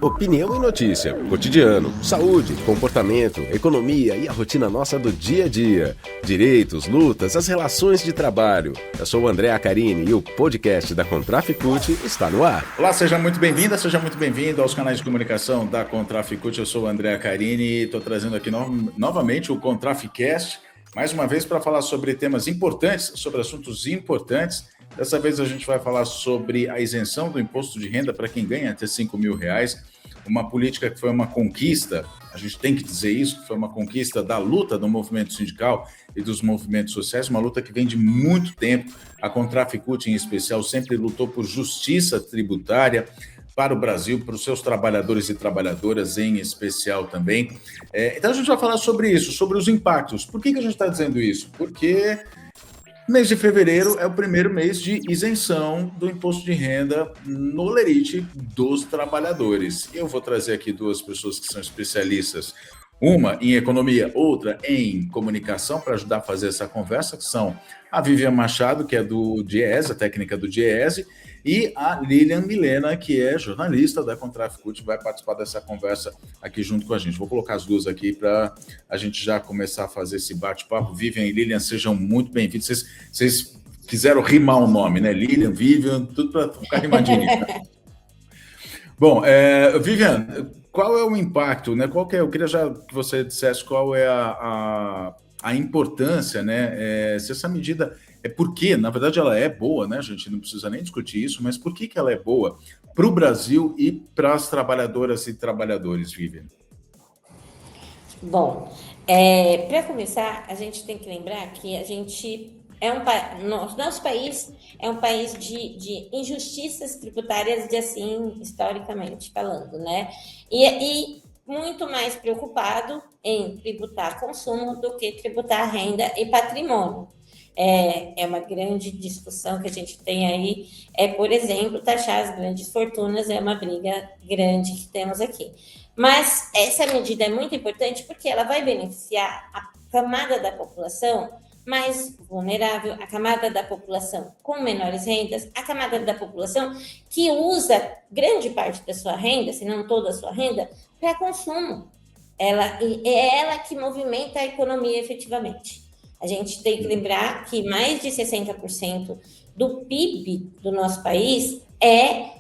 Opinião e notícia, cotidiano, saúde, comportamento, economia e a rotina nossa do dia a dia. Direitos, lutas, as relações de trabalho. Eu sou o André Acarini e o podcast da Contraficute está no ar. Olá, seja muito bem-vinda, seja muito bem-vindo aos canais de comunicação da Contraficute. Eu sou o André Acarini e estou trazendo aqui novamente o Contraficast, mais uma vez para falar sobre temas importantes, sobre assuntos importantes. Dessa vez a gente vai falar sobre a isenção do imposto de renda para quem ganha até R$ 5.000, uma política que foi uma conquista, a gente tem que dizer isso, que foi uma conquista da luta do movimento sindical e dos movimentos sociais, uma luta que vem de muito tempo. A Contraficute, em especial, sempre lutou por justiça tributária para o Brasil, para os seus trabalhadores e trabalhadoras em especial também. Então a gente vai falar sobre isso, sobre os impactos. Por que a gente está dizendo isso? Porque mês de fevereiro é o primeiro mês de isenção do imposto de renda no lerite dos trabalhadores. Eu vou trazer aqui duas pessoas que são especialistas, uma em economia, outra em comunicação, para ajudar a fazer essa conversa, que são a Vivian Machado, que é do Diese, a técnica do Diese, e a Lilian Milena, que é jornalista da Contraficute, vai participar dessa conversa aqui junto com a gente. Vou colocar as duas aqui para a gente já começar a fazer esse bate-papo. Vivian e Lilian, sejam muito bem-vindos. Vocês quiseram rimar o nome, né? Lilian, Vivian, tudo para ficar rimadinho. Bom, Vivian, qual é o impacto, né? Eu queria já que você dissesse qual é a importância, né? Se essa medida porque, na verdade, ela é boa, né? A gente não precisa nem discutir isso, mas por que ela é boa para o Brasil e para as trabalhadoras e trabalhadores, Vivian? Bom, para começar, a gente tem que lembrar que a gente nosso país é um país de injustiças tributárias, assim, historicamente falando, né? E muito mais preocupado em tributar consumo do que tributar renda e patrimônio. É uma grande discussão que a gente tem aí, por exemplo, taxar as grandes fortunas é uma briga grande que temos aqui. Mas essa medida é muito importante porque ela vai beneficiar a camada da população mais vulnerável, a camada da população com menores rendas, a camada da população que usa grande parte da sua renda, se não toda a sua renda, para consumo. É ela que movimenta a economia efetivamente. A gente tem que lembrar que mais de 60% do PIB do nosso país é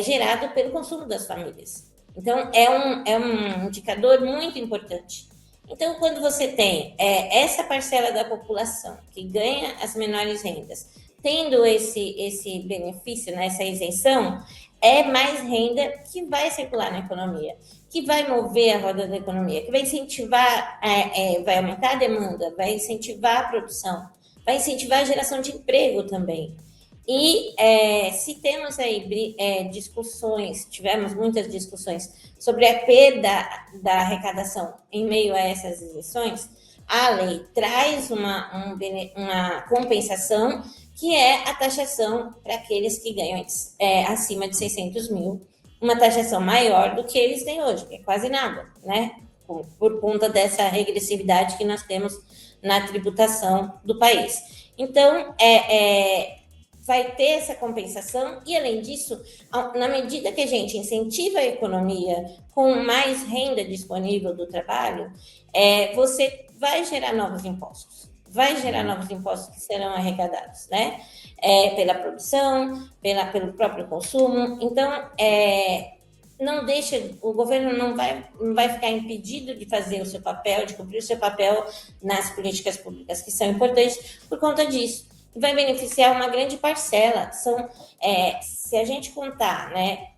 gerado pelo consumo das famílias. Então, é um indicador muito importante. Então, quando você tem essa parcela da população que ganha as menores rendas, tendo esse benefício, né, essa isenção, é mais renda que vai circular na economia, que vai mover a roda da economia, que vai incentivar, vai aumentar a demanda, vai incentivar a produção, vai incentivar a geração de emprego também. E se temos aí tivemos muitas discussões sobre a perda da arrecadação em meio a essas isenções, a lei traz uma compensação, que é a taxação para aqueles que ganham acima de 600 mil, uma taxação maior do que eles têm hoje, que é quase nada, né? Por conta dessa regressividade que nós temos na tributação do país. Então, vai ter essa compensação e, além disso, na medida que a gente incentiva a economia com mais renda disponível do trabalho, você vai gerar novos impostos. Vai gerar novos impostos que serão arrecadados, né? Pela produção, pelo próprio consumo. Então, o governo não vai ficar impedido de fazer o seu papel, de cumprir o seu papel nas políticas públicas, que são importantes por conta disso. Vai beneficiar uma grande parcela. Se a gente contar, né,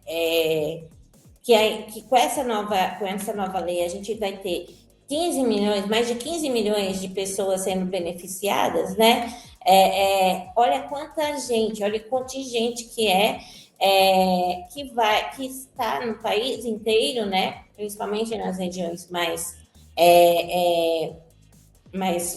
que com essa nova lei a gente vai ter 15 milhões, mais de 15 milhões de pessoas sendo beneficiadas, né? Olha quanta gente, olha o contingente que que está no país inteiro, né? Principalmente nas regiões mais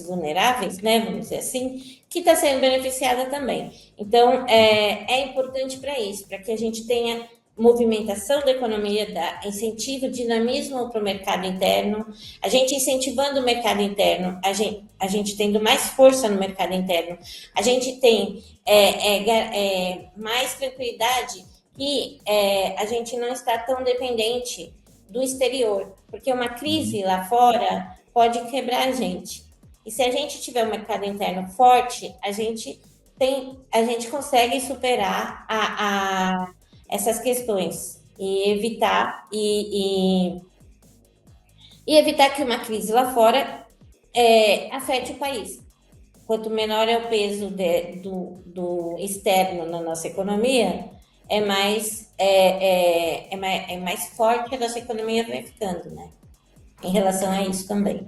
vulneráveis, né? Vamos dizer assim, que está sendo beneficiada também. Então, é importante para isso, para que a gente tenha movimentação da economia, incentivo, dinamismo para o mercado interno. A gente incentivando o mercado interno, a gente tendo mais força no mercado interno, a gente tem mais tranquilidade que a gente não está tão dependente do exterior, porque uma crise lá fora pode quebrar a gente. E se a gente tiver um mercado interno forte, a gente consegue superar essas questões e evitar evitar que uma crise lá fora afete o país. Quanto menor é o peso do externo na nossa economia, é mais forte a nossa economia vai ficando, né? Em relação a isso também.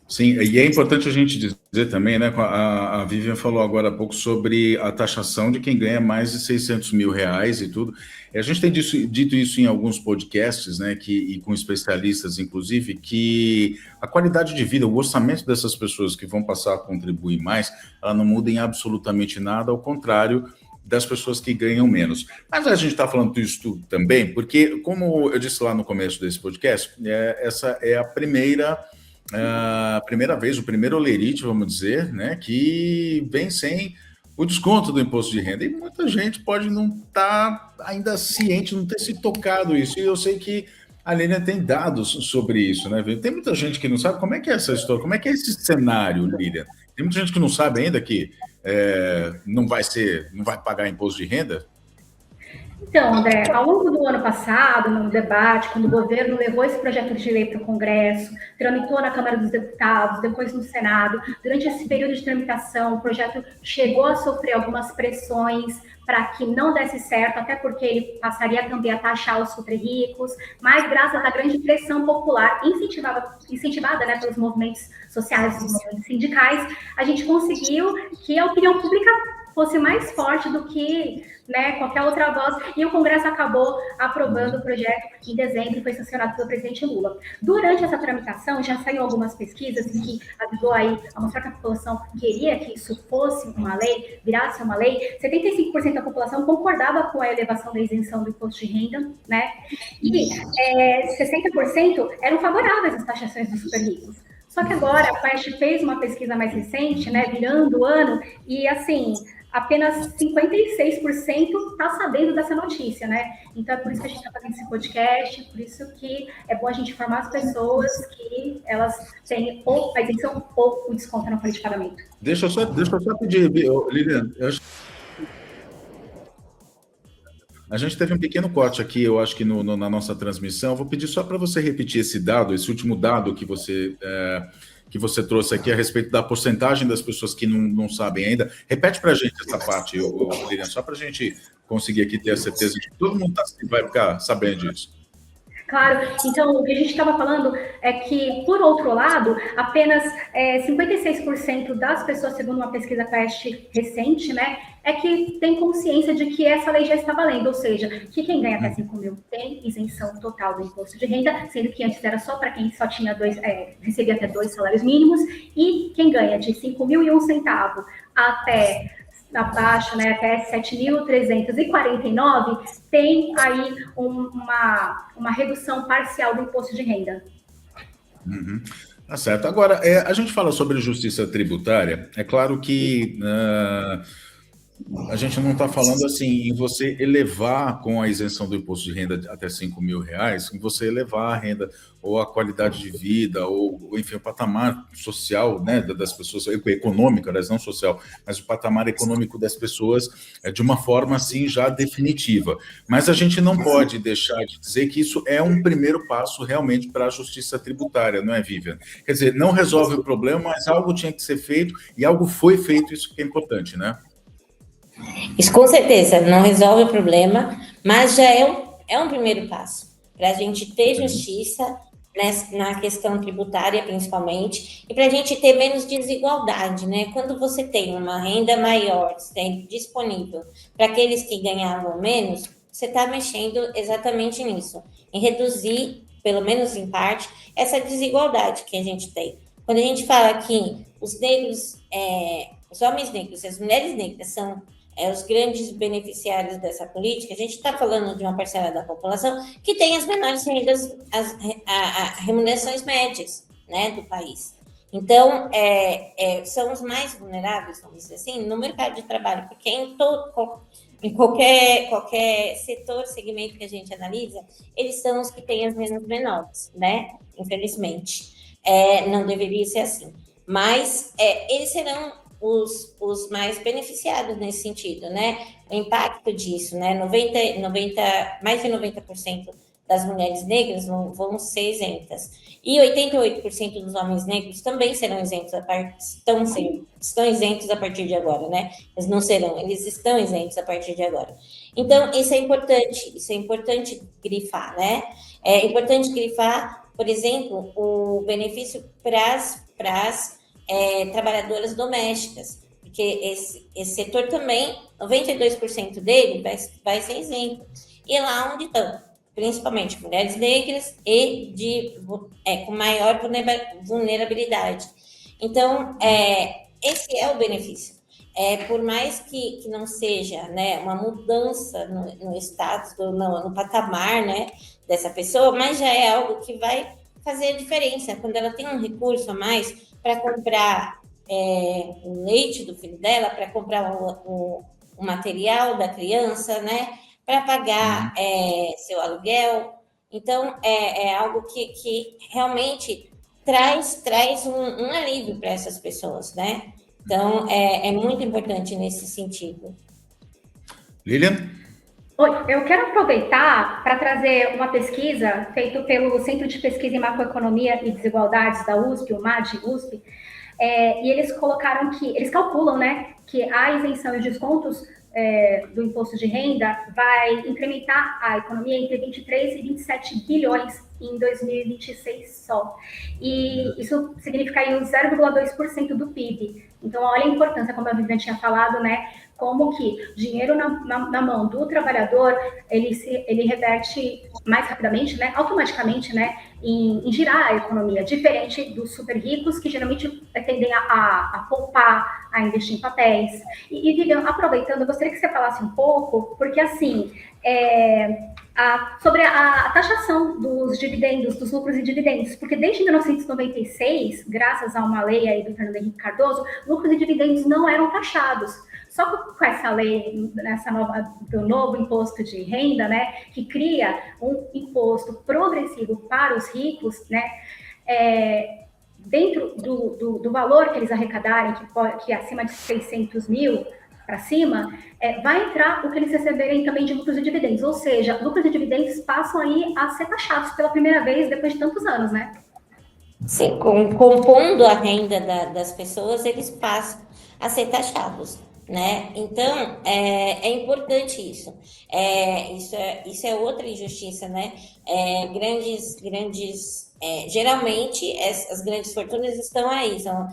Sim, e é importante a gente dizer também, né? A Vivian falou agora há pouco sobre a taxação de quem ganha mais de 600 mil reais e tudo. A gente tem dito isso em alguns podcasts, né? E com especialistas, inclusive, que a qualidade de vida, o orçamento dessas pessoas que vão passar a contribuir mais, ela não muda em absolutamente nada, ao contrário das pessoas que ganham menos. Mas a gente está falando disso tudo também, porque, como eu disse lá no começo desse podcast, essa é a primeira vez, o primeiro olerite, vamos dizer, né, que vem sem o desconto do imposto de renda. E muita gente pode não estar ainda ciente, não ter se tocado isso. E eu sei que a Lilian tem dados sobre isso, né? Tem muita gente que não sabe como é que é essa história, como é que é esse cenário, Lilian. Tem muita gente que não sabe ainda que não vai pagar imposto de renda. Então, André, ao longo do ano passado, no debate, quando o governo levou esse projeto de lei para o Congresso, tramitou na Câmara dos Deputados, depois no Senado, durante esse período de tramitação, o projeto chegou a sofrer algumas pressões para que não desse certo, até porque ele passaria também a taxar os super ricos, mas graças à grande pressão popular, incentivada, né, pelos movimentos sociais, pelos movimentos sindicais, a gente conseguiu que a opinião pública fosse mais forte do que, né, qualquer outra voz, e o Congresso acabou aprovando o projeto em dezembro e foi sancionado pelo presidente Lula. Durante essa tramitação, já saíram algumas pesquisas em que avisou aí a mostrar que a população queria que isso fosse uma lei, virasse uma lei. 75% da população concordava com a elevação da isenção do imposto de renda, né, e 60% eram favoráveis às taxações dos super ricos. Só que agora a Quest fez uma pesquisa mais recente, né, virando o ano, e assim, apenas 56% está sabendo dessa notícia, né? Então é por isso que a gente está fazendo esse podcast, por isso que é bom a gente informar as pessoas que elas têm ou a isenção ou o desconto na folha de pagamento. Deixa eu só pedir, Lilian, a gente teve um pequeno corte aqui, eu acho que na nossa transmissão. Eu vou pedir só para você repetir esse dado, esse último dado que você trouxe aqui a respeito da porcentagem das pessoas que não sabem ainda. Repete para a gente essa parte, Lilian, só para a gente conseguir aqui ter a certeza de que todo mundo vai ficar sabendo disso. Claro, então o que a gente estava falando é que, por outro lado, apenas 56% das pessoas, segundo uma pesquisa Quest recente, né, é que tem consciência de que essa lei já está valendo, ou seja, que quem ganha até 5 mil tem isenção total do imposto de renda, sendo que antes era só para quem só tinha recebia até 2 salários mínimos, e quem ganha de 5 mil e 1 centavo até abaixo, né, até 7.349, tem aí uma redução parcial do imposto de renda. Uhum. Tá certo. Agora, a gente fala sobre justiça tributária. É claro que a gente não está falando assim em você elevar com a isenção do imposto de renda até 5 mil reais, em você elevar a renda ou a qualidade de vida, ou enfim, o patamar social, né, das pessoas, econômico, aliás, não social, mas o patamar econômico das pessoas de uma forma assim já definitiva. Mas a gente não pode deixar de dizer que isso é um primeiro passo realmente para a justiça tributária, não é, Vivian? Quer dizer, não resolve o problema, mas algo tinha que ser feito e algo foi feito, isso que é importante, né? Isso com certeza não resolve o problema, mas já é um primeiro passo para a gente ter justiça na questão tributária, principalmente, e para a gente ter menos desigualdade, né? Quando você tem uma renda maior disponível para aqueles que ganhavam menos, você está mexendo exatamente nisso, em reduzir, pelo menos em parte, essa desigualdade que a gente tem. Quando a gente fala que os negros, os homens negros e as mulheres negras são os grandes beneficiários dessa política, a gente está falando de uma parcela da população que tem as menores rendas, as remunerações médias, né, do país. Então, são os mais vulneráveis, vamos dizer assim, no mercado de trabalho, porque em qualquer setor, segmento que a gente analisa, eles são os que têm as rendas menores, né? Infelizmente. Não deveria ser assim. Mas eles serão os mais beneficiados nesse sentido, né? O impacto disso, né? Mais de 90% das mulheres negras vão ser isentas. E 88% dos homens negros também serão isentos, estão isentos a partir de agora, né? Eles não serão, eles estão isentos a partir de agora. Então, isso é importante grifar, né? É importante grifar, por exemplo, o benefício para as trabalhadoras domésticas, porque esse setor também, 92% dele vai ser isento. E lá onde estão? Principalmente mulheres negras e com maior vulnerabilidade. Então, esse é o benefício. Por mais que não seja, né, uma mudança no status, no patamar, né, dessa pessoa, mas já é algo que vai fazer a diferença. Quando ela tem um recurso a mais para comprar o leite do filho dela, para comprar o material da criança, né, para pagar seu aluguel. Então, é algo que realmente traz um alívio para essas pessoas, né? Então, é muito importante nesse sentido. Lilian? Oi, eu quero aproveitar para trazer uma pesquisa feita pelo Centro de Pesquisa em Macroeconomia e Desigualdades da USP, o MAD-USP, e eles calculam, né, que a isenção e os descontos do imposto de renda vai incrementar a economia entre 23 e 27 bilhões em 2026 só. E isso significa aí uns 0,2% do PIB. Então, olha a importância, como a Viviane tinha falado, né? Como que dinheiro na mão do trabalhador, ele reverte mais rapidamente, né? Automaticamente, né? Em girar a economia, diferente dos super ricos, que geralmente tendem a poupar, a investir em papéis. E Vivian, aproveitando, eu gostaria que você falasse um pouco, porque assim, sobre a taxação dos dividendos, dos lucros e dividendos, porque desde 1996, graças a uma lei aí do Fernando Henrique Cardoso, lucros e dividendos não eram taxados. Só que com essa lei, do novo imposto de renda, né, que cria um imposto progressivo para os ricos, né, dentro do valor que eles arrecadarem, que é acima de 600 mil para cima, vai entrar o que eles receberem também de lucros e dividendos. Ou seja, lucros e dividendos passam aí a ser taxados pela primeira vez depois de tantos anos, né? Sim, compondo a renda das pessoas, eles passam a ser taxados, né? Então, é importante isso. Isso é outra injustiça, né? Geralmente, as grandes fortunas estão aí, são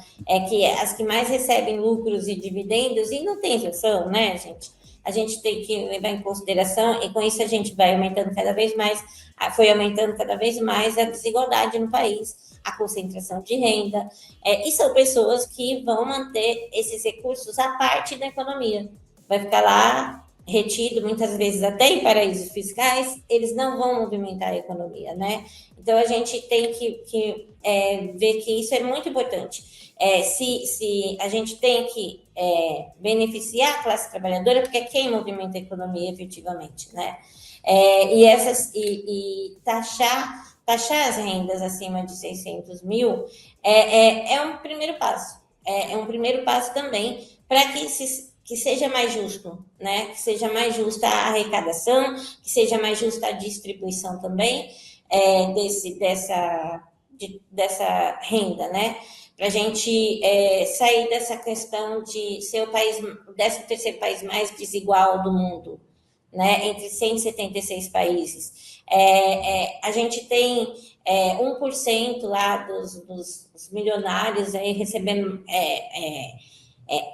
as que mais recebem lucros e dividendos, e não tem injeção, né, gente? A gente tem que levar em consideração, e com isso a gente vai aumentando cada vez mais, foi aumentando cada vez mais a desigualdade no país, a concentração de renda, e são pessoas que vão manter esses recursos à parte da economia. Vai ficar lá retido, muitas vezes até em paraísos fiscais, eles não vão movimentar a economia, né? Então, a gente tem que ver que isso é muito importante. Se a gente tem que beneficiar a classe trabalhadora, porque é quem movimenta a economia efetivamente, né? E taxar as rendas acima de 600 mil é um primeiro passo. É um primeiro passo também para que seja mais justo, né? Que seja mais justa a arrecadação, que seja mais justa a distribuição também dessa renda, né? Para a gente sair dessa questão de ser o 13º país mais desigual do mundo, né? Entre 176 países. A gente tem 1% lá dos milionários aí recebendo,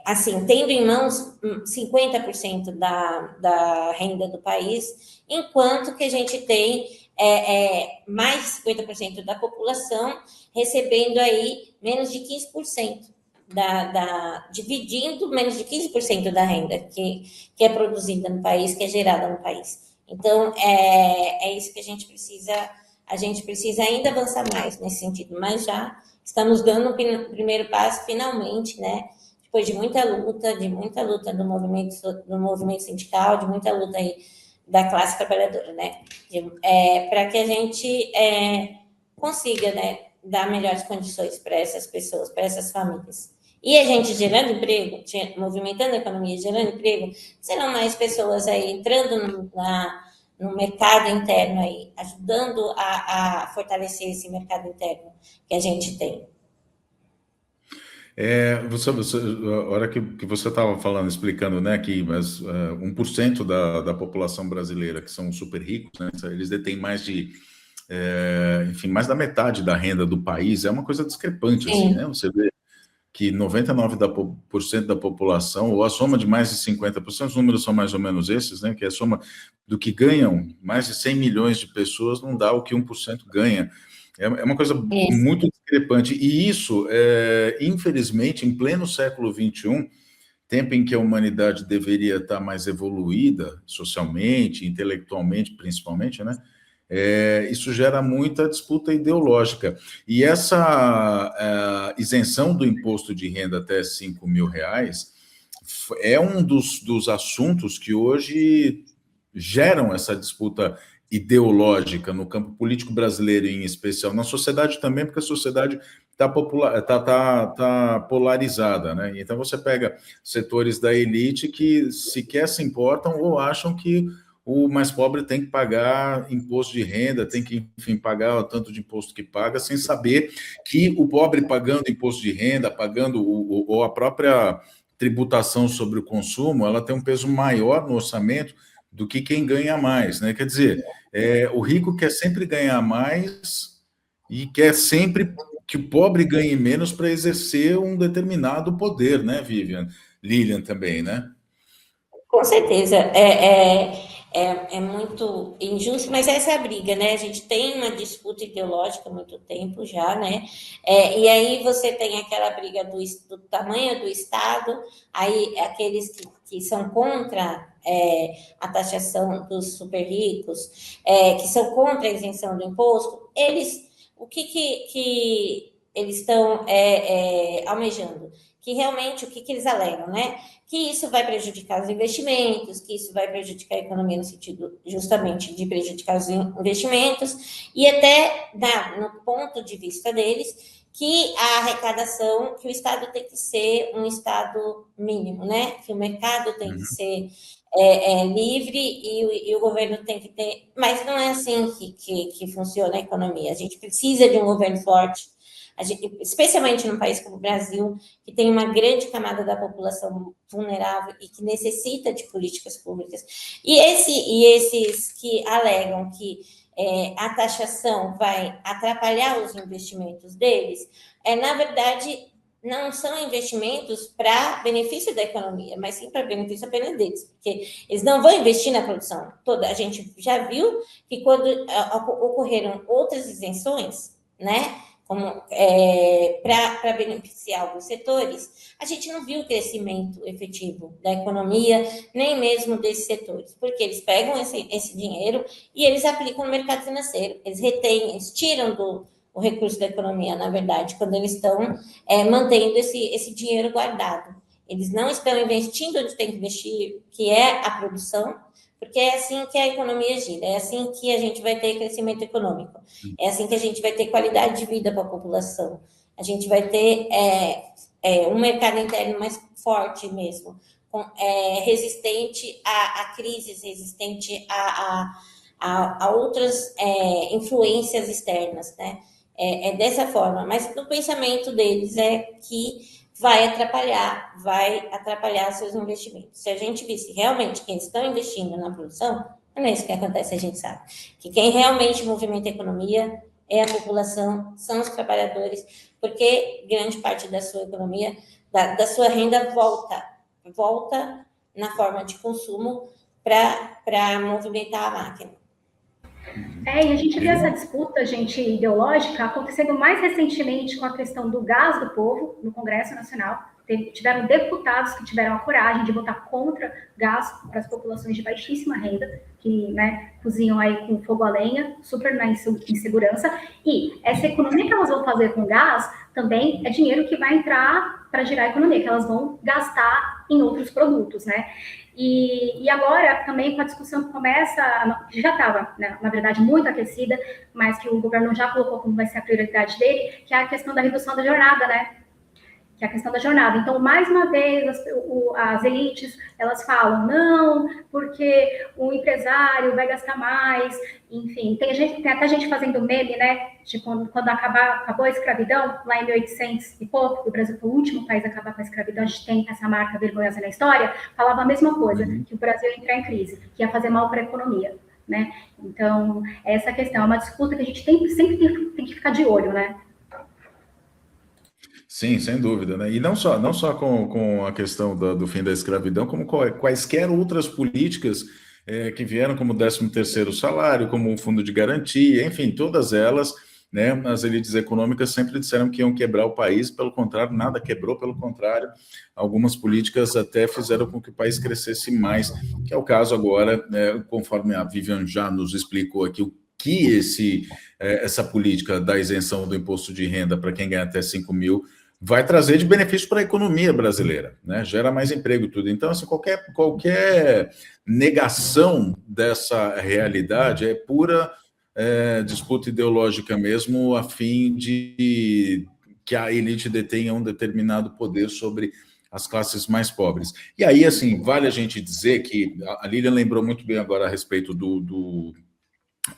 assim, tendo em mãos 50% da renda do país, enquanto que a gente tem mais de 50% da população recebendo aí menos de 15%, dividindo menos de 15% da renda que é produzida no país, que é gerada no país. Então, é isso que a gente precisa ainda avançar mais nesse sentido, mas já estamos dando o primeiro passo, finalmente, né, de depois de muita luta do movimento sindical, de muita luta aí da classe trabalhadora, né? Para que a gente consiga, né, dar melhores condições para essas pessoas, para essas famílias. E a gente gerando emprego, movimentando a economia, gerando emprego, serão mais pessoas aí entrando no mercado interno aí, ajudando a fortalecer esse mercado interno que a gente tem. A hora que você estava falando, explicando, né, que 1% da população brasileira, que são super ricos, né, eles detêm mais de, enfim, mais da metade da renda do país, é uma coisa discrepante, assim, né? Você vê que 99% da população, ou a soma de mais de 50%, os números são mais ou menos esses, né, que é a soma do que ganham, mais de 100 milhões de pessoas não dá o que 1% ganha. É uma coisa muito discrepante. E isso, infelizmente, em pleno século XXI, tempo em que a humanidade deveria estar mais evoluída, socialmente, intelectualmente, principalmente, né? Isso gera muita disputa ideológica. E essa isenção do imposto de renda até R$5.000 é um dos assuntos que hoje geram essa disputa ideológica no campo político brasileiro, em especial, na sociedade também, porque a sociedade está polarizada, né? Então você pega setores da elite que sequer se importam ou acham que o mais pobre tem que pagar imposto de renda, tem que, enfim, pagar o tanto de imposto que paga, sem saber que o pobre pagando imposto de renda, pagando ou a própria tributação sobre o consumo, ela tem um peso maior no orçamento do que quem ganha mais, né? Quer dizer, o rico quer sempre ganhar mais e quer sempre que o pobre ganhe menos para exercer um determinado poder, né, Lilian também, né? Com certeza, é muito injusto, mas essa é a briga, né? A gente tem uma disputa ideológica há muito tempo já, né? E aí você tem aquela briga do tamanho do Estado, aí aqueles que são contra a taxação dos super ricos, que são contra a isenção do imposto, o que eles estão almejando? Que realmente, o que eles alegam, né? Que isso vai prejudicar os investimentos, que isso vai prejudicar a economia no sentido justamente de prejudicar os investimentos, e até no ponto de vista deles, que a arrecadação, que o Estado tem que ser um Estado mínimo, né? Que o mercado tem que ser livre e o governo tem que ter... Mas não é assim que funciona a economia. A gente precisa de um governo forte, especialmente num país como o Brasil, que tem uma grande camada da população vulnerável e que necessita de políticas públicas. E esses que alegam que a taxação vai atrapalhar os investimentos deles, na verdade, não são investimentos para benefício da economia, mas sim para benefício apenas deles, porque eles não vão investir na produção toda. A gente já viu que quando ocorreram outras isenções, né, para beneficiar alguns setores, a gente não viu o crescimento efetivo da economia, nem mesmo desses setores, porque eles pegam esse dinheiro e eles aplicam no mercado financeiro, eles retêm, eles tiram o recurso da economia, na verdade, quando eles estão mantendo esse dinheiro guardado. Eles não estão investindo onde tem que investir, que é a produção, porque é assim que a economia gira, é assim que a gente vai ter crescimento econômico, é assim que a gente vai ter qualidade de vida para a população, a gente vai ter um mercado interno mais forte mesmo, resistente a crises, resistente a outras influências externas, né? Dessa forma, mas no pensamento deles que vai atrapalhar seus investimentos. Se a gente visse realmente quem estão investindo na produção, não é isso que acontece, a gente sabe. Que quem realmente movimenta a economia é a população, são os trabalhadores, porque grande parte da sua economia, da sua renda volta na forma de consumo para movimentar a máquina. E a gente vê essa disputa, gente, ideológica acontecendo mais recentemente com a questão do gás do povo no Congresso Nacional. Tiveram deputados que tiveram a coragem de votar contra gás para as populações de baixíssima renda, que, né, cozinham aí com fogo a lenha, super na insegurança. E essa economia que elas vão fazer com gás também é dinheiro que vai entrar para girar a economia, que elas vão gastar em outros produtos, né? E agora, também com a discussão que começa, já estava, né, na verdade, muito aquecida, mas que o governo já colocou como vai ser a prioridade dele, que é a questão da redução da jornada, né? Que é a questão da jornada. Então, mais uma vez, as elites, elas falam, não, porque o empresário vai gastar mais, enfim, tem até gente fazendo meme, né, de quando acabou a escravidão, lá em 1800 e pouco, o Brasil foi o último país a acabar com a escravidão, a gente tem essa marca vergonhosa na história, falava a mesma coisa, que o Brasil ia entrar em crise, que ia fazer mal para a economia, né, então, essa questão é uma disputa que a gente sempre tem que ficar de olho, né. Sim, sem dúvida, né? E não só com a questão do fim da escravidão, como quaisquer outras políticas que vieram, como o 13º salário, como o fundo de garantia, enfim, todas elas, né? As elites econômicas sempre disseram que iam quebrar o país, pelo contrário, nada quebrou, pelo contrário, algumas políticas até fizeram com que o país crescesse mais, que é o caso agora, né, conforme a Vivian já nos explicou aqui, o que essa política da isenção do imposto de renda para quem ganha até 5 mil vai trazer de benefício para a economia brasileira, né? Gera mais emprego e tudo. Então, assim, qualquer negação dessa realidade é pura disputa ideológica mesmo, a fim de que a elite detenha um determinado poder sobre as classes mais pobres. E aí, assim, vale a gente dizer que a Lilian lembrou muito bem agora a respeito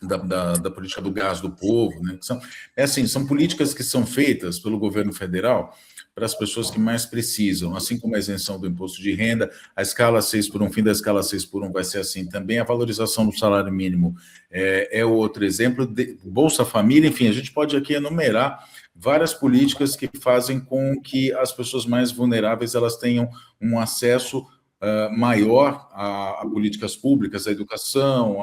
da política do gás do povo, né? São políticas que são feitas pelo governo federal para as pessoas que mais precisam, assim como a isenção do imposto de renda, a escala 6 por 1, fim da escala 6 por 1 vai ser assim também, a valorização do salário mínimo é outro exemplo, Bolsa Família, enfim, a gente pode aqui enumerar várias políticas que fazem com que as pessoas mais vulneráveis elas tenham um acesso maior a políticas públicas, a educação,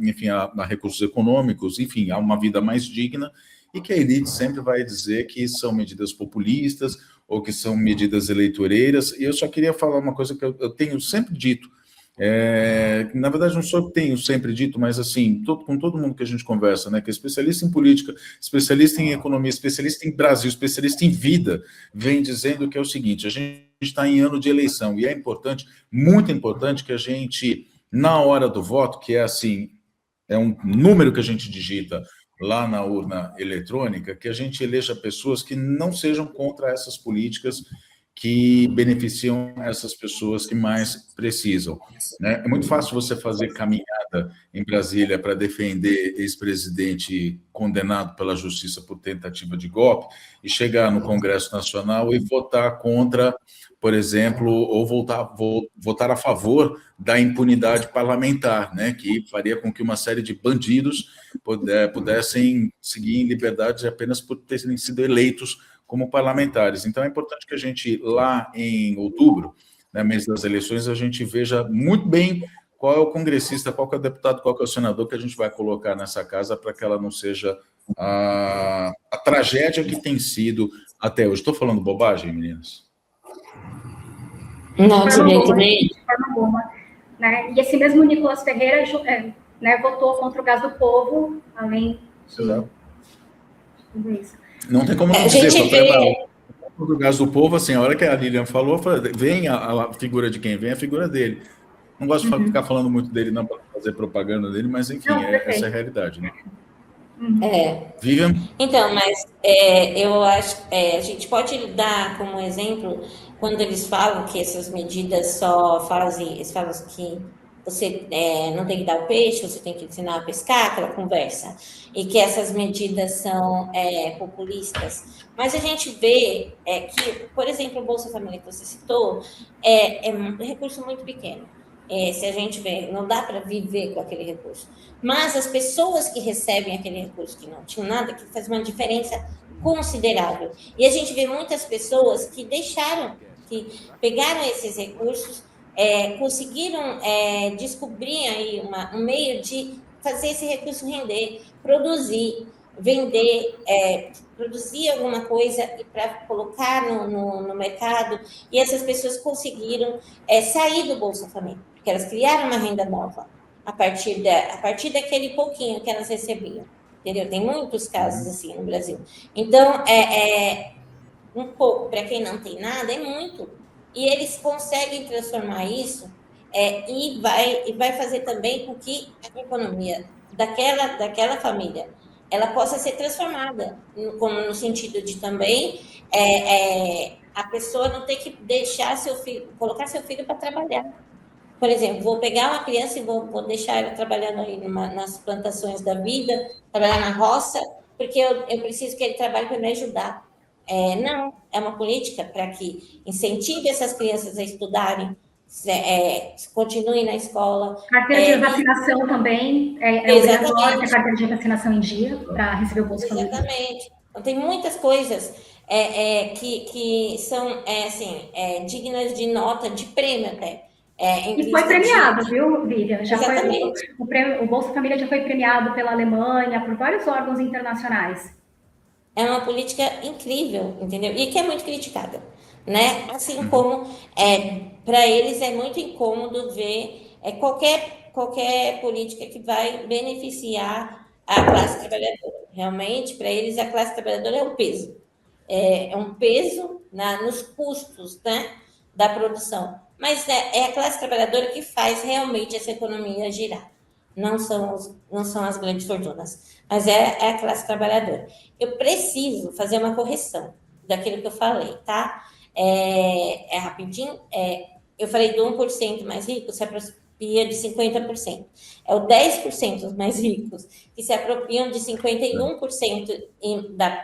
enfim, a recursos econômicos, enfim, a uma vida mais digna, e que a elite sempre vai dizer que são medidas populistas ou que são medidas eleitoreiras. E eu só queria falar uma coisa que eu tenho sempre dito, na verdade não só tenho sempre dito, mas assim, com todo mundo que a gente conversa, né, que é especialista em política, especialista em economia, especialista em Brasil, especialista em vida, vem dizendo que é o seguinte: a gente está em ano de eleição e é importante, muito importante, que a gente, na hora do voto, que é assim, é um número que a gente digita lá na urna eletrônica, que a gente eleja pessoas que não sejam contra essas políticas que beneficiam essas pessoas que mais precisam, né? É muito fácil você fazer caminhada em Brasília para defender ex-presidente condenado pela justiça por tentativa de golpe e chegar no Congresso Nacional e votar contra, por exemplo, ou votar a favor da impunidade parlamentar, né? Que faria com que uma série de bandidos pudessem seguir em liberdade apenas por terem sido eleitos como parlamentares. Então, é importante que a gente, lá em outubro, né, mês das eleições, a gente veja muito bem qual é o congressista, qual é o deputado, qual é o senador que a gente vai colocar nessa casa para que ela não seja a tragédia que tem sido até hoje. Estou falando bobagem, meninas? Não, de jeito nenhum. De forma alguma, né? E esse mesmo Nicolas Ferreira, né, votou contra o gás do povo, além de tudo isso. Não tem como não dizer, do gás do povo, assim, a hora que a Lilian falou, vem a figura de quem? Vem a figura dele. Não gosto de ficar falando muito dele, não, para fazer propaganda dele, mas, enfim, essa é a realidade, né? Vivian? Então, mas eu acho a gente pode dar como exemplo, quando eles falam que essas medidas só fazem, eles falam que você não tem que dar o peixe, você tem que ensinar a pescar, aquela conversa, e que essas medidas são populistas. Mas a gente vê que, por exemplo, o Bolsa Família que você citou, é um recurso muito pequeno. Se a gente vê, não dá para viver com aquele recurso. Mas as pessoas que recebem aquele recurso, que não tinham nada, que faz uma diferença considerável. E a gente vê muitas pessoas que que pegaram esses recursos, conseguiram descobrir aí um meio de fazer esse recurso render, produzir, vender, produzir alguma coisa para colocar no mercado, e essas pessoas conseguiram sair do Bolsa Família, porque elas criaram uma renda nova a partir daquele pouquinho que elas recebiam, entendeu? Tem muitos casos assim no Brasil. Então, um pouco para quem não tem nada é muito. E eles conseguem transformar isso e vai fazer também com que a economia daquela família ela possa ser transformada, como no sentido de também a pessoa não ter que deixar seu filho, colocar seu filho para trabalhar. Por exemplo, vou pegar uma criança e vou deixar ela trabalhando aí nas plantações da vida, trabalhar na roça, porque eu preciso que ele trabalhe para me ajudar. Não, é uma política para que incentive essas crianças a estudarem, continuem na escola. Carteira de vacinação também, é obrigatório ter carteira de vacinação em dia para receber o Bolsa Família. Exatamente. Então, tem muitas coisas que são dignas de nota, de prêmio até. E foi premiado, viu, Vivian? Exatamente. O Bolsa Família já foi premiado pela Alemanha, por vários órgãos internacionais. É uma política incrível, entendeu? E que é muito criticada, né? Assim como para eles é muito incômodo ver qualquer política que vai beneficiar a classe trabalhadora. Realmente, para eles, a classe trabalhadora é um peso. É um peso nos custos, né, da produção. Mas é a classe trabalhadora que faz realmente essa economia girar. Não são as grandes fortunas, mas é a classe trabalhadora. Eu preciso fazer uma correção daquilo que eu falei, tá? Rapidinho. Eu falei do 1% mais rico se apropria de 50%. É o 10% os mais ricos que se apropriam de 51%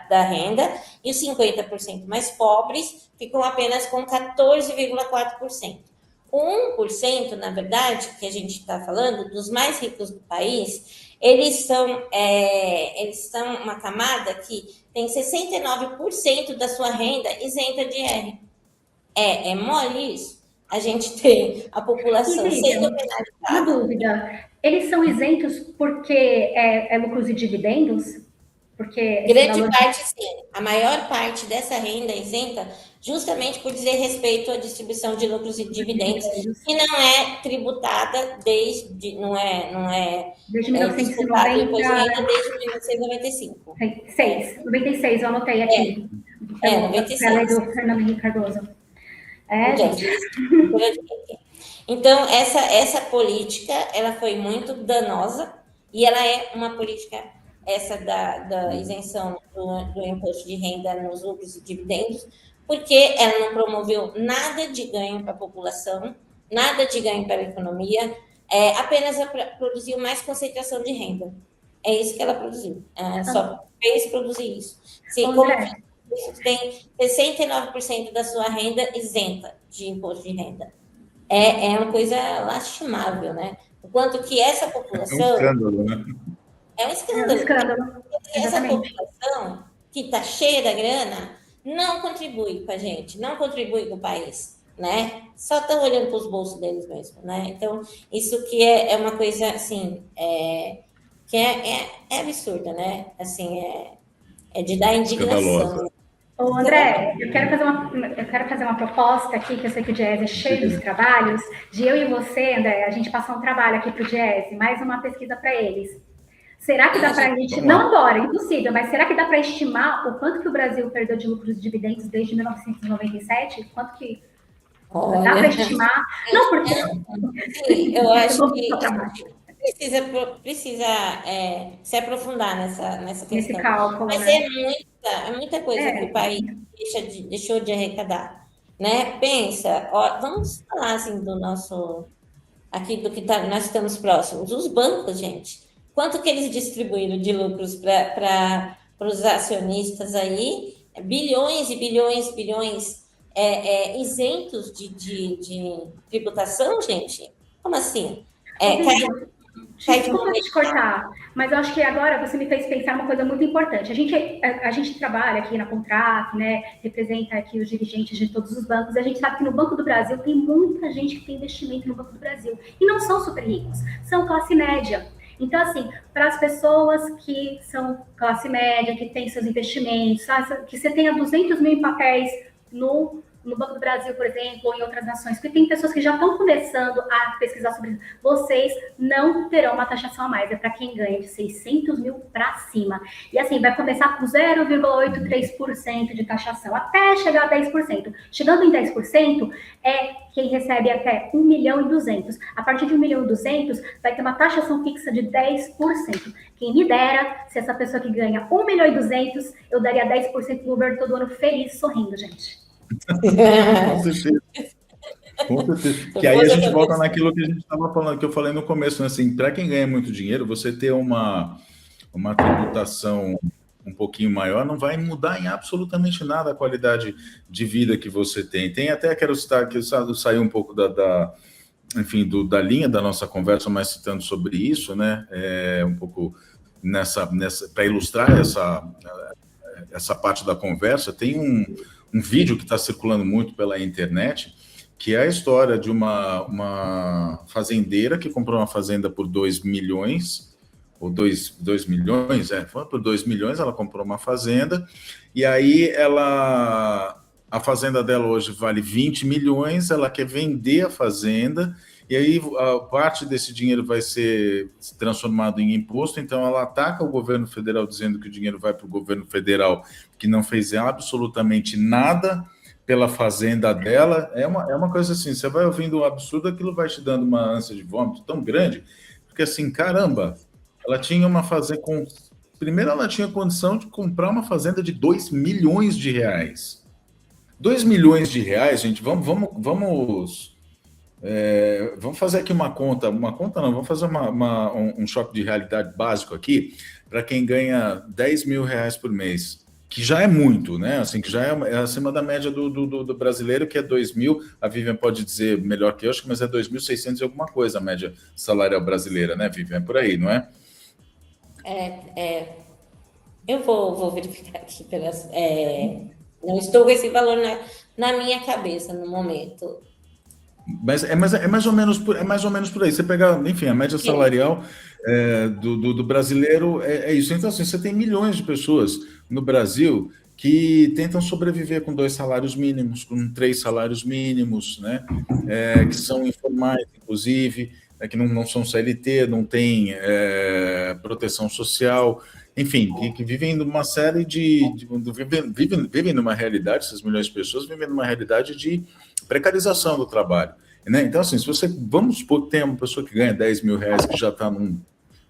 da renda e os 50% mais pobres ficam apenas com 14,4%. O 1%, na verdade, que a gente está falando, dos mais ricos do país, eles são uma camada que tem 69% da sua renda isenta de IR. É mole isso? A gente tem a população sendo penalizada. Uma dúvida, eles são isentos porque é lucros e dividendos? Porque grande parte, sim. A maior parte dessa renda é isenta justamente por dizer respeito à distribuição de lucros e dividendos, que não é tributada desde 1990, o imposto de renda desde 1995. 96, eu anotei aqui. 96. Pela do Fernando Henrique Cardoso. Gente. Então, essa política, ela foi muito danosa e ela é uma política, essa da isenção do imposto de renda nos lucros e dividendos, porque ela não promoveu nada de ganho para a população, nada de ganho para a economia, apenas produziu mais concentração de renda. É isso que ela produziu. Só fez produzir isso. Tem 69% da sua renda isenta de imposto de renda. É uma coisa lastimável, né? Enquanto que essa população... É um escândalo, né? É um escândalo. Essa população que está cheia da grana não contribui com a gente, não contribui com o país, né? Só estão olhando para os bolsos deles mesmo, né? Então, isso que é uma coisa, assim, que é absurda, né? Assim, é de dar indignação. Ô, André, eu quero fazer uma proposta aqui, que eu sei que o Diese é cheio dos trabalhos, de eu e você, André, a gente passar um trabalho aqui para o Diese, mais uma pesquisa para eles. Será que dá para a gente, não agora, impossível, mas será que dá para estimar o quanto que o Brasil perdeu de lucros e dividendos desde 1997? Quanto que dá para estimar? Não, porque... Sim, eu acho que precisa se aprofundar nessa questão. Nesse cálculo, mas né? É muita coisa que o país deixou de arrecadar, né? Pensa, vamos falar assim do nosso... Aqui do que nós estamos próximos. Os bancos, gente. Quanto que eles distribuíram de lucros para os acionistas aí? Bilhões e bilhões e bilhões isentos de tributação, gente? Como assim? Desculpa te cortar, mas eu acho que agora você me fez pensar uma coisa muito importante. A gente trabalha aqui na Contraf, né? Representa aqui os dirigentes de todos os bancos. A gente sabe que no Banco do Brasil tem muita gente que tem investimento no Banco do Brasil. E não são super ricos, são classe média. Então, assim, para as pessoas que são classe média, que têm seus investimentos, que você tenha 200 mil em papéis no no Banco do Brasil, por exemplo, ou em outras nações, porque tem pessoas que já estão começando a pesquisar sobre isso. Vocês não terão uma taxação a mais, é para quem ganha de 600 mil para cima. E assim, vai começar com 0,83% de taxação, até chegar a 10%. Chegando em 10%, é quem recebe até 1 milhão e 200. A partir de 1 milhão e 200, vai ter uma taxação fixa de 10%. Quem me dera, se essa pessoa que ganha 1 milhão e 200, eu daria 10% no governo todo ano feliz, sorrindo, gente. Com certeza. Com certeza. Que aí a gente volta naquilo que a gente estava falando, que eu falei no começo, né? Assim, para quem ganha muito dinheiro, você ter uma tributação um pouquinho maior não vai mudar em absolutamente nada a qualidade de vida que você tem. Tem até, quero citar, que saiu um pouco enfim, da linha da nossa conversa, mas citando sobre isso, né? Um pouco nessa para ilustrar essa parte da conversa, tem um vídeo que está circulando muito pela internet, que é a história de uma fazendeira que comprou uma fazenda por 2 milhões, ou 2 milhões, foi por 2 milhões, ela comprou uma fazenda, e aí a fazenda dela hoje vale 20 milhões, ela quer vender a fazenda, e aí a parte desse dinheiro vai ser transformado em imposto, então ela ataca o governo federal dizendo que o dinheiro vai para o governo federal, que não fez absolutamente nada pela fazenda dela. É uma coisa assim, você vai ouvindo um absurdo, aquilo vai te dando uma ânsia de vômito tão grande, porque assim, caramba, ela tinha uma fazenda primeiro ela tinha condição de comprar uma fazenda de 2 milhões de reais. 2 milhões de reais, gente, vamos fazer aqui uma conta não, vamos fazer um choque de realidade básico aqui, para quem ganha 10 mil reais por mês, que já é muito, né? Assim, que já é acima da média do brasileiro, que é 2 mil, a Vivian pode dizer melhor que eu, acho que mas é 2.600 e alguma coisa a média salarial brasileira, né, Vivian? É por aí, não é? Eu vou verificar aqui não estou com esse valor na minha cabeça no momento. Mas é mais ou menos por aí. Você pegar, enfim, a média salarial do brasileiro é isso. Então, assim, você tem milhões de pessoas no Brasil que tentam sobreviver com 2 salários mínimos, com 3 salários mínimos, né? Que são informais, inclusive, que não são CLT, não têm proteção social, enfim, que vivem numa série vivem numa realidade, essas milhões de pessoas vivem numa realidade de precarização do trabalho, né? Então, assim, vamos supor que tem uma pessoa que ganha 10 mil reais, que já está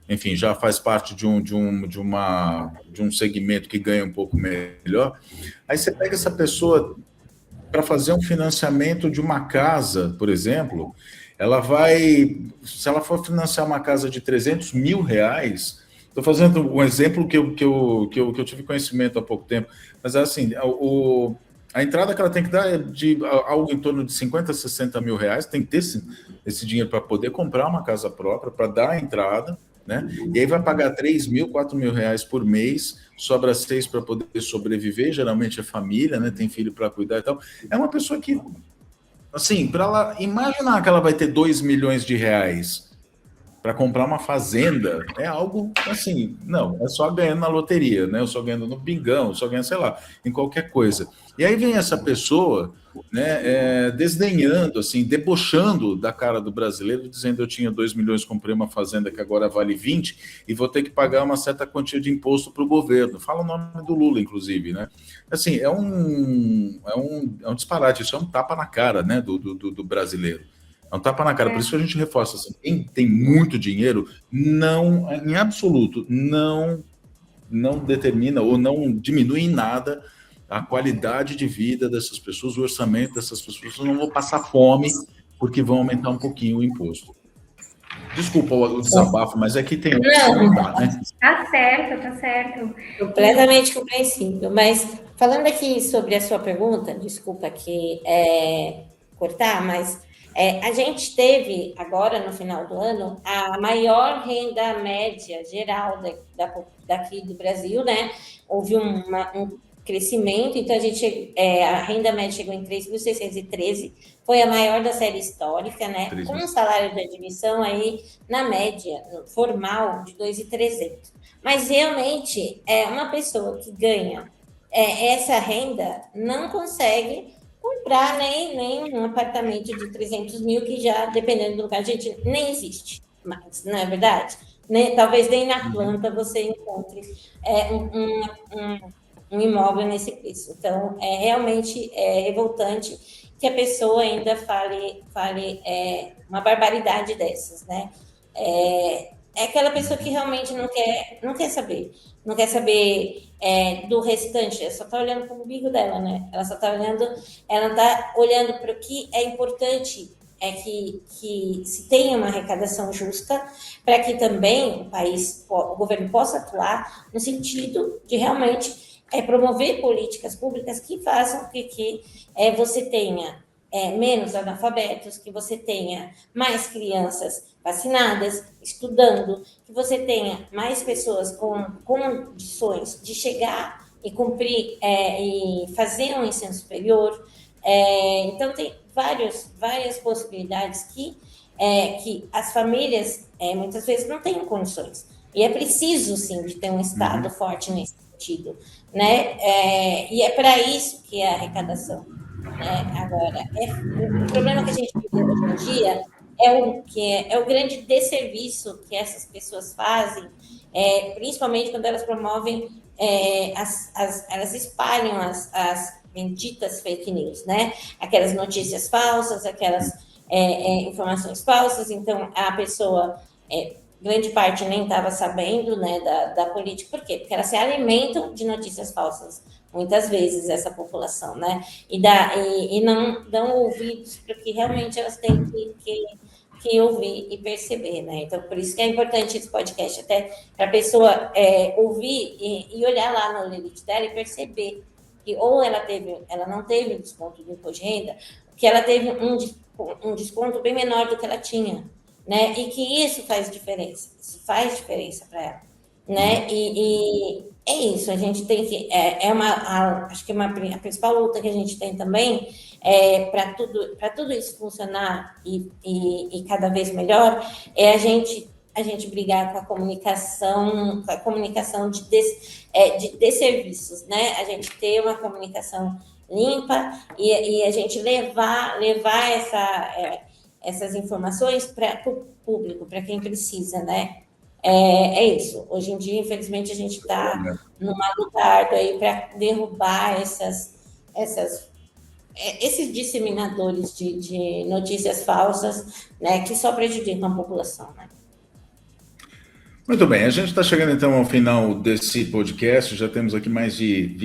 enfim, já faz parte de um segmento que ganha um pouco melhor, aí você pega essa pessoa para fazer um financiamento de uma casa, por exemplo, se ela for financiar uma casa de 300 mil reais, estou fazendo um exemplo que eu tive conhecimento há pouco tempo, mas assim, a entrada que ela tem que dar é de algo em torno de 50, 60 mil reais, tem que ter esse dinheiro para poder comprar uma casa própria, para dar a entrada, né? E aí vai pagar 3 mil, 4 mil reais por mês, sobra 6 para poder sobreviver, geralmente é família, né? Tem filho para cuidar e tal. É uma pessoa que, assim, para ela imaginar que ela vai ter 2 milhões de reais para comprar uma fazenda, é algo assim, não, é só ganhando na loteria, né? Eu só ganhando no bingão, só ganhando, sei lá, em qualquer coisa. E aí vem essa pessoa, né, desdenhando, assim, debochando da cara do brasileiro, dizendo: eu tinha 2 milhões, comprei uma fazenda que agora vale 20 e vou ter que pagar uma certa quantia de imposto para o governo. Fala o nome do Lula, inclusive, né? Assim, é um disparate, isso é um tapa na cara, né, do brasileiro. É um tapa na cara, por isso que a gente reforça assim, quem tem muito dinheiro, não, em absoluto, não determina ou não diminui em nada a qualidade de vida dessas pessoas, o orçamento dessas pessoas. Não vão passar fome porque vão aumentar um pouquinho o imposto. Desculpa o desabafo, mas aqui tem outro que não dá, né? Tá certo. Completamente compreensível. Mas falando aqui sobre a sua pergunta, desculpa aqui cortar, mas a gente teve agora no final do ano a maior renda média geral daqui do Brasil, né? Houve um crescimento, então a renda média chegou em 3.613, foi a maior da série histórica, né? Com um salário de admissão aí, na média, formal, de 2.300. Mas realmente, uma pessoa que ganha essa renda não consegue comprar nem um apartamento de 300 mil, que já, dependendo do lugar, gente, nem existe mais, não é verdade? Talvez nem na planta você encontre um imóvel nesse preço. Então, realmente revoltante que a pessoa ainda fale uma barbaridade dessas, né? É aquela pessoa que realmente não quer saber. Não quer saber do restante, ela só está olhando para o umbigo dela, né? Ela está olhando para o que é importante, que se tenha uma arrecadação justa, para que também o governo possa atuar no sentido de realmente promover políticas públicas que façam que você tenha menos analfabetos, que você tenha mais crianças vacinadas, estudando, que você tenha mais pessoas com condições de chegar e cumprir e fazer um ensino superior. Então, tem várias possibilidades que as famílias muitas vezes não têm condições. E é preciso, sim, de ter um Estado forte nesse sentido, né? E é para isso que é a arrecadação. Agora, o problema que a gente vive hoje em dia é o grande desserviço que essas pessoas fazem, principalmente quando elas promovem, elas espalham as benditas fake news, né? Aquelas notícias falsas, aquelas informações falsas. Então, a pessoa, grande parte nem estava sabendo, né, da política. Por quê? Porque elas se alimentam de notícias falsas, muitas vezes, essa população, né? E não dão ouvidos para o que realmente elas têm que ouvir e perceber, né? Então, por isso que é importante esse podcast, até para a pessoa ouvir e olhar lá no limite dela e perceber que ou ela não teve desconto do imposto de renda, que ela teve um desconto bem menor do que ela tinha, né? E que isso faz diferença para ela, né? E é isso, a gente tem que acho que a principal luta que a gente tem também para tudo isso funcionar e cada vez melhor é a gente brigar com a comunicação de desserviços, né? A gente ter uma comunicação limpa e a gente levar essas informações para o público, para quem precisa, né? É isso. Hoje em dia, infelizmente, a gente está numa luta árdua aí para derrubar esses disseminadores de notícias falsas, né, que só prejudicam a população, né? Muito bem, a gente está chegando então ao final desse podcast, já temos aqui mais de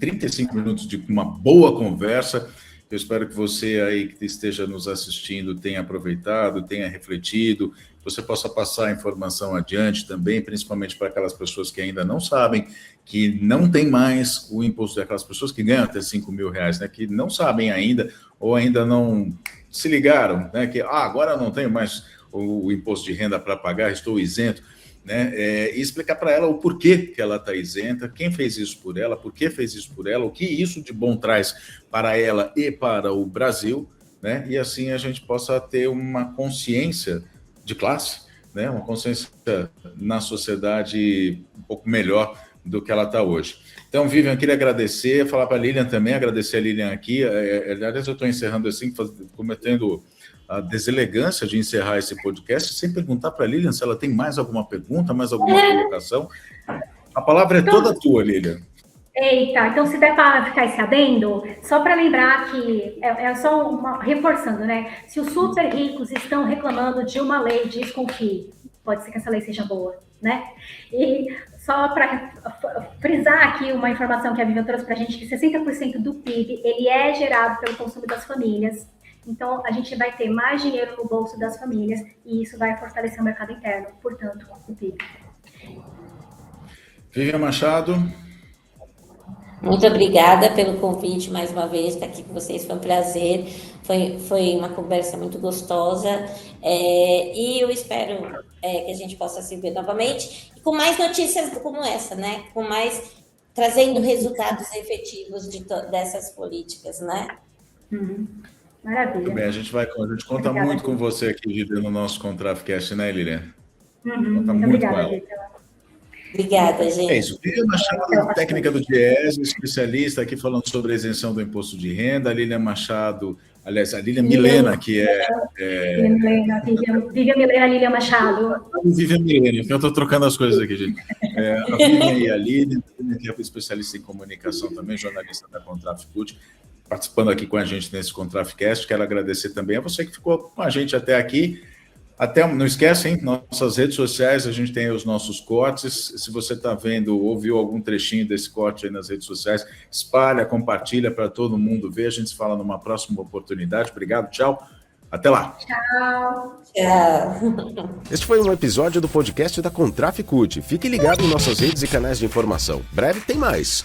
35 minutos de uma boa conversa. Eu espero que você aí que esteja nos assistindo tenha aproveitado, tenha refletido, você possa passar a informação adiante também, principalmente para aquelas pessoas que ainda não sabem, que não tem mais o imposto, aquelas pessoas que ganham até 5 mil reais, né, que não sabem ainda, ou ainda não se ligaram, né, que agora eu não tenho mais o imposto de renda para pagar, estou isento. Né, e explicar para ela o porquê que ela está isenta, quem fez isso por ela, por que fez isso por ela, o que isso de bom traz para ela e para o Brasil, né, e assim a gente possa ter uma consciência de classe, né, uma consciência na sociedade um pouco melhor do que ela está hoje. Então, Vivian, queria agradecer, falar para a Lilian também, agradecer a Lilian aqui. Aliás, eu estou encerrando assim, cometendo a deselegância de encerrar esse podcast sem perguntar para a Lilian se ela tem mais alguma pergunta, mais alguma colocação. A palavra é toda tua, Lilian. Eita, então se der para ficar esse adendo, só para lembrar que reforçando, né? Se os super ricos estão reclamando de uma lei, desconfie. Pode ser que essa lei seja boa, né? E só para frisar aqui uma informação que a Vivian trouxe para a gente, que 60% do PIB ele é gerado pelo consumo das famílias. Então, a gente vai ter mais dinheiro no bolso das famílias e isso vai fortalecer o mercado interno, portanto, o PIB. Vivian Machado. Muito obrigada pelo convite mais uma vez, estar aqui com vocês, foi um prazer, foi uma conversa muito gostosa e eu espero que a gente possa se ver novamente e com mais notícias como essa, né? Com mais, trazendo resultados efetivos dessas políticas, né? Maravilha. Muito bem, a gente conta obrigada, muito com você aqui, Vivian, no nosso Contraficast, né, Lilian? Conta muito com ela. Obrigada, gente. É isso. Lilian Machado, técnica do Diese, especialista aqui falando sobre a isenção do imposto de renda. A Lilian Machado, aliás, a Lilian Milena, que Vivian Milena, Lilian Machado. Vivian Milena, então eu estou trocando as coisas aqui, gente. A Vivian e a Lilian, que é especialista em comunicação também, jornalista da Contraficute, participando aqui com a gente nesse Contraficast. Quero agradecer também a você que ficou com a gente até aqui. Não esquece, hein? Nossas redes sociais, a gente tem os nossos cortes. Se você está vendo, ouviu algum trechinho desse corte aí nas redes sociais, espalha, compartilha para todo mundo ver. A gente se fala numa próxima oportunidade. Obrigado, tchau. Até lá. Tchau. Tchau. Este foi um episódio do podcast da Contraficute. Fique ligado em nossas redes e canais de informação. Breve tem mais.